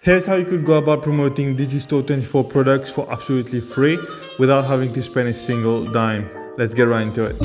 Here's how you could go about promoting Digistore24 products for absolutely free without having to spend a single dime. Let's get right into it.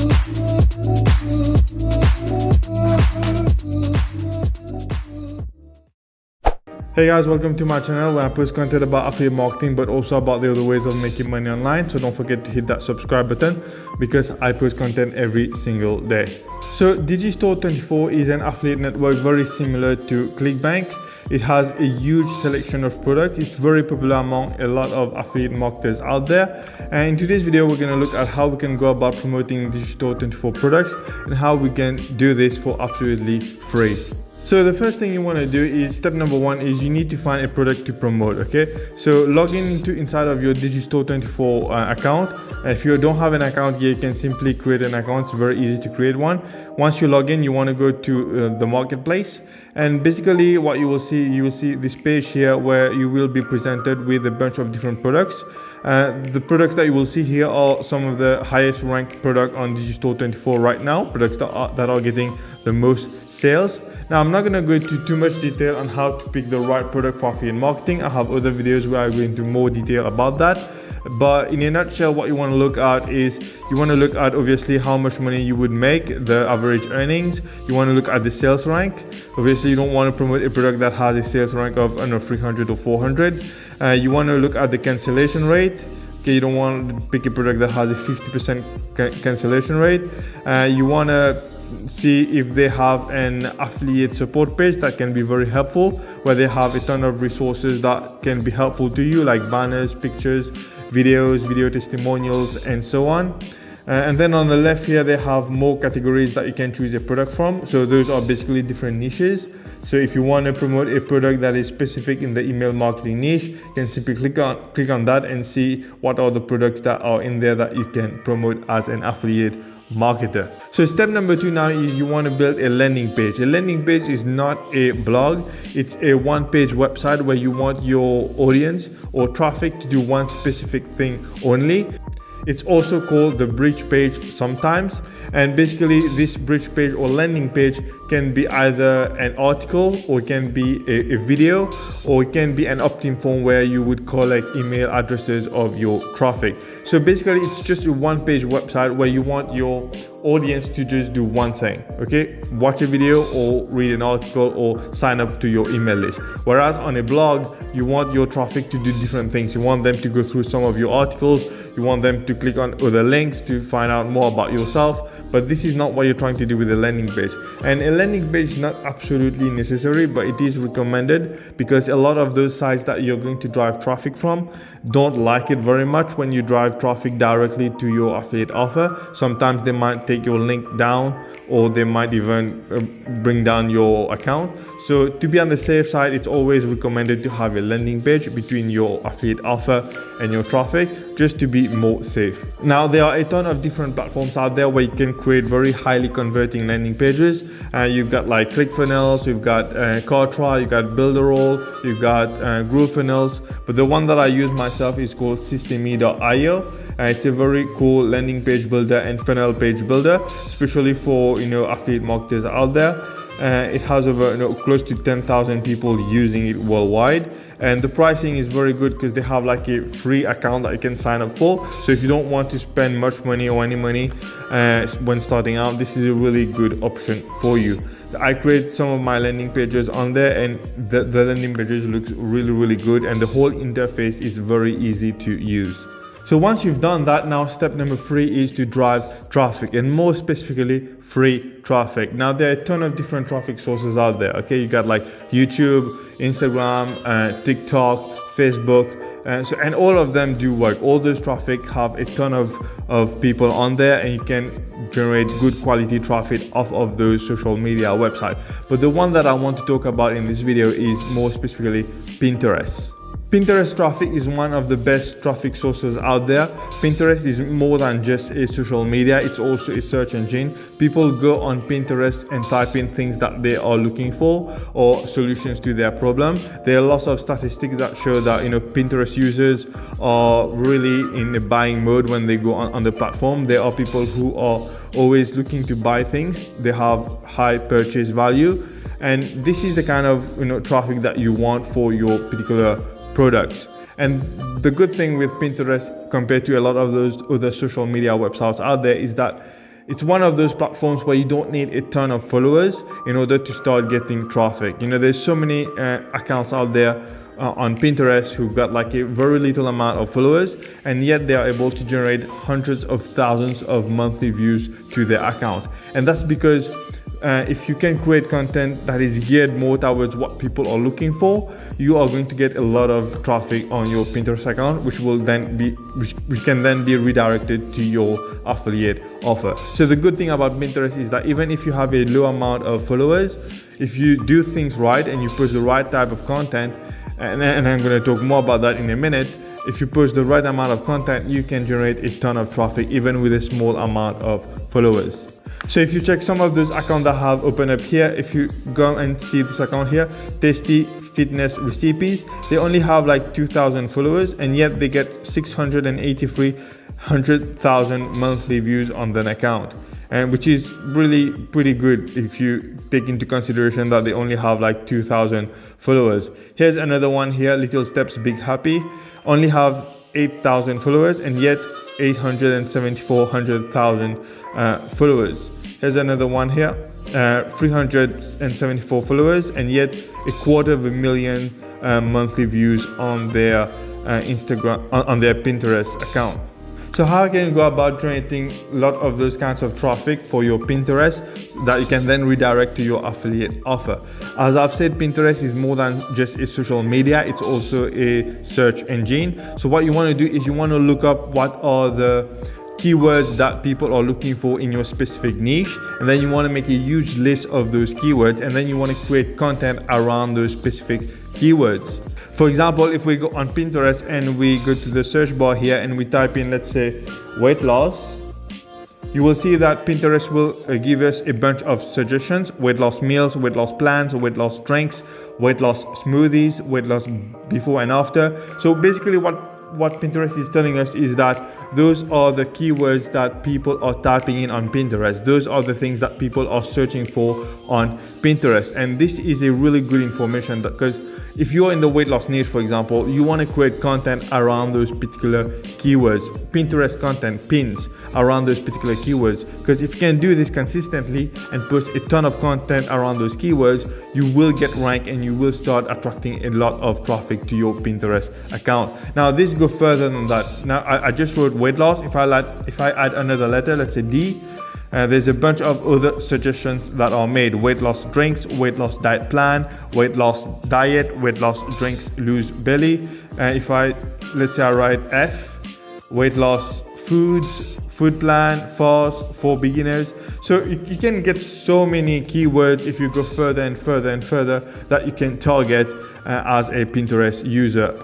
Hey guys, welcome to my channel where I post content about affiliate marketing but also about the other ways of making money online. So don't forget to hit that subscribe button because I post content every single day. So Digistore24 is an affiliate network very similar to ClickBank. It has a huge selection of products. It's very popular among a lot of affiliate marketers out there. And in today's video, we're going to look at how we can go about promoting Digistore24 products and how we can do this for absolutely free. So the first thing you want to do is step number one is you need to find a product to promote. Okay, so log inside of your Digistore24 account. If you don't have an account here, you can simply create an account. It's very easy to create one. Once you log in, you want to go to the marketplace, and basically what you will see this page here where you will be presented with a bunch of different products. The products that you will see here are some of the highest ranked products on Digistore24 right now, products that are getting the most sales. Now, I'm not going to go into too much detail on how to pick the right product for affiliate marketing. I have other videos where I go into more detail about that. But in a nutshell, what you want to look at is you want to look at obviously how much money you would make, the average earnings. You want to look at the sales rank. Obviously, you don't want to promote a product that has a sales rank of 300 or 400. You want to look at the cancellation rate. Okay, you don't want to pick a product that has a 50% cancellation rate. You want to see if they have an affiliate support page that can be very helpful, where they have a ton of resources that can be helpful to you, like banners, pictures, videos, video testimonials, and so on. And then on the left here, they have more categories that you can choose a product from. So those are basically different niches. So if you want to promote a product that is specific in the email marketing niche, you can simply click on that and see what are the products that are in there that you can promote as an affiliate marketer. So step number two now is you want to build a landing page. A landing page is not a blog. It's a one-page website where you want your audience or traffic to do one specific thing only. It's also called the bridge page sometimes. And basically this bridge page or landing page can be either an article, or it can be a video, or it can be an opt-in form where you would collect email addresses of your traffic. So basically it's just a one-page website where you want your audience to just do one thing. Okay, watch a video or read an article or sign up to your email list. Whereas on a blog, you want your traffic to do different things. You want them to go through some of your articles. You want them to click on other links to find out more about yourself. But this is not what you're trying to do with a landing page. And a landing page is not absolutely necessary, but it is recommended because a lot of those sites that you're going to drive traffic from don't like it very much when you drive traffic directly to your affiliate offer. Sometimes they might take your link down, or they might even bring down your account. So to be on the safe side, it's always recommended to have a landing page between your affiliate offer and your traffic, just to be more safe. Now, there are a ton of different platforms out there where you can create very highly converting landing pages. You've got like ClickFunnels, you've got Kartra, you've got Builderall, you've got GrowFunnels. But the one that I use myself is called Systemy.io. It's a very cool landing page builder and funnel page builder, especially for affiliate marketers out there. It has over close to 10,000 people using it worldwide. And the pricing is very good because they have like a free account that you can sign up for. So if you don't want to spend much money or any money when starting out, this is a really good option for you. I create some of my landing pages on there, and the landing pages look really good, and the whole interface is very easy to use. So once you've done that, now step number three is to drive traffic, and more specifically free traffic. Now there are a ton of different traffic sources out there. Okay, you got like YouTube, Instagram, TikTok, Facebook, and all of them do work. All those traffic have a ton of people on there, and you can generate good quality traffic off of those social media websites. But the one that I want to talk about in this video is more specifically Pinterest. Pinterest traffic is one of the best traffic sources out there. Pinterest is more than just a social media, it's also a search engine. People go on Pinterest and type in things that they are looking for or solutions to their problem. There are lots of statistics that show that Pinterest users are really in a buying mode when they go on the platform. There are people who are always looking to buy things. They have high purchase value. And this is the kind of traffic that you want for your particular products. And the good thing with Pinterest compared to a lot of those other social media websites out there is that it's one of those platforms where you don't need a ton of followers in order to start getting traffic. There's so many accounts out there on Pinterest who've got like a very little amount of followers, and yet they are able to generate hundreds of thousands of monthly views to their account. And that's because if you can create content that is geared more towards what people are looking for, you are going to get a lot of traffic on your Pinterest account, which can then be redirected to your affiliate offer. So the good thing about Pinterest is that even if you have a low amount of followers, if you do things right and you post the right type of content, and I'm going to talk more about that in a minute, if you post the right amount of content, you can generate a ton of traffic even with a small amount of followers. So if you check some of those accounts that have opened up here, if you go and see this account here, Tasty Fitness Recipes, they only have like 2,000 followers, and yet they get 683,000 monthly views on that account. And which is really pretty good if you take into consideration that they only have like 2,000 followers. Here's another one here, Little Steps Big Happy, only have 8,000 followers and yet 874,000 followers. Here's another one here, 374 followers and yet 250,000 monthly views on their Instagram, on their Pinterest account. So how can you go about generating a lot of those kinds of traffic for your Pinterest that you can then redirect to your affiliate offer? As I've said, Pinterest is more than just a social media, it's also a search engine. So what you want to do is you want to look up what are the keywords that people are looking for in your specific niche, and then you want to make a huge list of those keywords, and then you want to create content around those specific keywords. For example, if we go on Pinterest and we go to the search bar here and we type in, let's say, weight loss, you will see that Pinterest will give us a bunch of suggestions: weight loss meals, weight loss plans, weight loss drinks, weight loss smoothies, weight loss before and after. So basically what Pinterest is telling us is that those are the keywords that people are typing in on Pinterest. Those are the things that people are searching for on Pinterest. And this is a really good information, because if you're in the weight loss niche, for example, you want to create content around those particular keywords, Pinterest content, pins around those particular keywords. Because if you can do this consistently and post a ton of content around those keywords, you will get ranked and you will start attracting a lot of traffic to your Pinterest account. Now, this goes further than that. Now, I just wrote weight loss. If I add another letter, let's say D, there's a bunch of other suggestions that are made: weight loss drinks, weight loss diet plan, weight loss diet, weight loss drinks lose belly. Let's say I write F, weight loss foods, food plan, fast for beginners. So you can get so many keywords if you go further and further and further that you can target as a Pinterest user.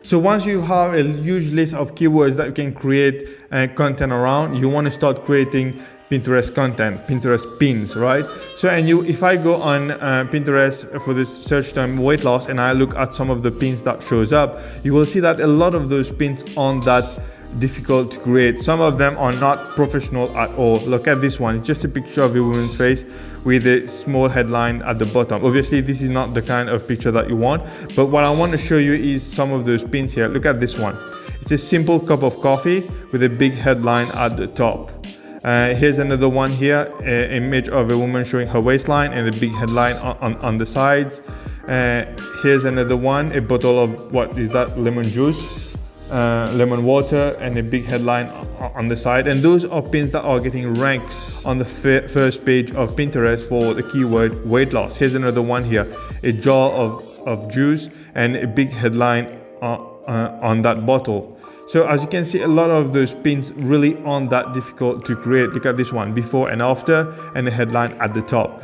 So once you have a huge list of keywords that you can create content around, you want to start creating Pinterest content, Pinterest pins, right? So if I go on Pinterest for the search term weight loss and I look at some of the pins that shows up, you will see that a lot of those pins aren't that difficult to create. Some of them are not professional at all. Look at this one. It's just a picture of a woman's face with a small headline at the bottom. Obviously, this is not the kind of picture that you want, but what I want to show you is some of those pins here. Look at this one. It's a simple cup of coffee with a big headline at the top. Here's another one here, an image of a woman showing her waistline and a big headline on the sides. Here's another one, a bottle of, what is that, lemon juice, lemon water, and a big headline on the side. And those are pins that are getting ranked on the first page of Pinterest for the keyword weight loss. Here's another one here, a jar of juice and a big headline on that bottle. So as you can see, a lot of those pins really aren't that difficult to create. Look at this one, before and after, and a headline at the top.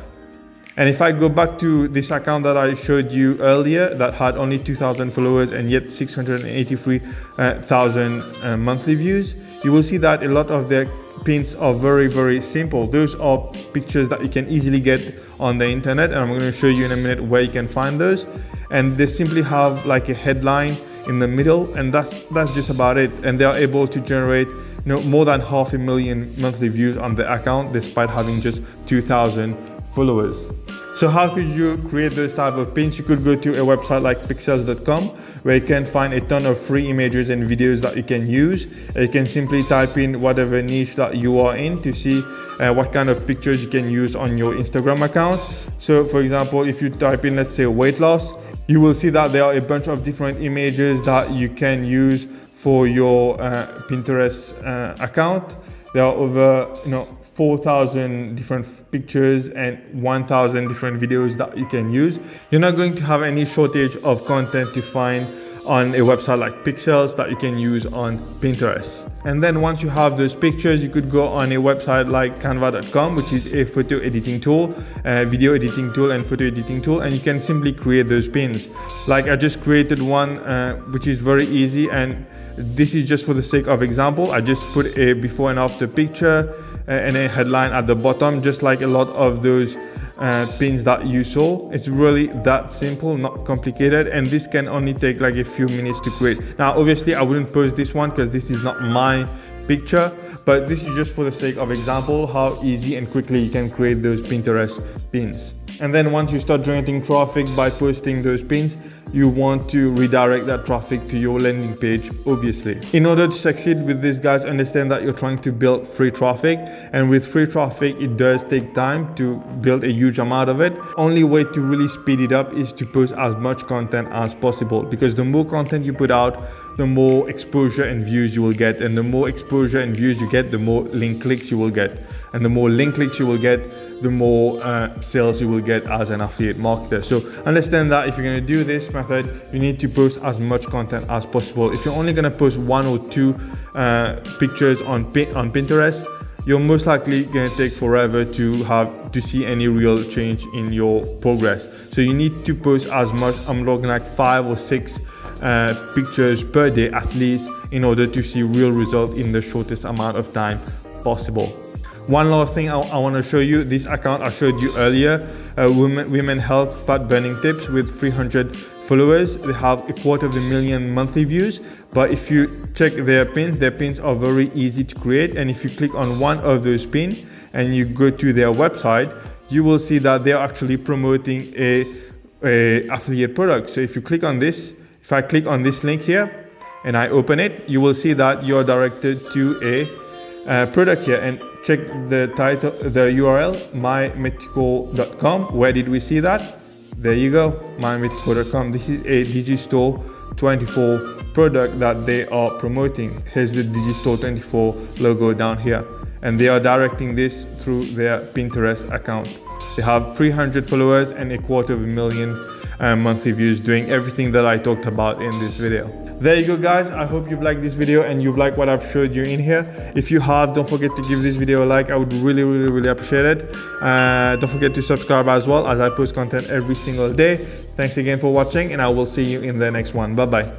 And if I go back to this account that I showed you earlier that had only 2,000 followers and yet 683,000 monthly views, you will see that a lot of their pins are very, very simple. Those are pictures that you can easily get on the internet, and I'm going to show you in a minute where you can find those. And they simply have like a headline in the middle, and that's just about it. And they are able to generate more than 500,000 monthly views on the account despite having just 2,000 followers. So how could you create those type of pins? You could go to a website like pixels.com, where you can find a ton of free images and videos that you can use. You can simply type in whatever niche that you are in to see what kind of pictures you can use on your Instagram account. So for example, if you type in, let's say, weight loss, you will see that there are a bunch of different images that you can use for your Pinterest account. There are over 4,000 different pictures and 1,000 different videos that you can use. You're not going to have any shortage of content to find on a website like Pixels that you can use on Pinterest. And then once you have those pictures, you could go on a website like canva.com, which is a photo editing tool, video editing tool and photo editing tool, and you can simply create those pins. Like I just created one which is very easy, and this is just for the sake of example. I just put a before and after picture and a headline at the bottom, just like a lot of those pins that you saw. It's really that simple, not complicated, and this can only take like a few minutes to create. Now obviously I wouldn't post this one because this is not my picture, but this is just for the sake of example how easy and quickly you can create those Pinterest pins. And then once you start generating traffic by posting those pins, you want to redirect that traffic to your landing page, obviously. In order to succeed with this, guys, understand that you're trying to build free traffic, and with free traffic, it does take time to build a huge amount of it. Only way to really speed it up is to post as much content as possible, because the more content you put out, the more exposure and views you will get, and the more exposure and views you get, the more link clicks you will get, and the more link clicks you will get, the more sales you will get as an affiliate marketer. So understand that if you're going to do this method, you need to post as much content as possible. If you're only going to post 1 or 2 pictures on Pinterest, you're most likely going to take forever to see any real change in your progress. So you need to post as much. I'm looking like 5 or 6 pictures per day at least, in order to see real result in the shortest amount of time possible. One last thing I want to show you, this account I showed you earlier, women health fat burning tips, with 300 followers. They have 250,000 monthly views. But if you check their pins are very easy to create, and if you click on one of those pins and you go to their website, you will see that they're actually promoting a affiliate product. So if you click on this, if I click on this link here and I open it, you will see that you're directed to a product here, and check the title, the URL, mymythical.com. Where did we see that? There you go, mymythical.com. This is a Digistore24 product that they are promoting. Here's the Digistore24 logo down here, and they are directing this through their Pinterest account. They have 300 followers and 250,000 monthly views, doing everything that I talked about in this video. There you go, guys. I hope you've liked this video and you've liked what I've showed you in here. If you have, don't forget to give this video a like. I would really appreciate it. Don't forget to subscribe as well, as I post content every single day. Thanks again for watching, and I will see you in the next one. Bye bye.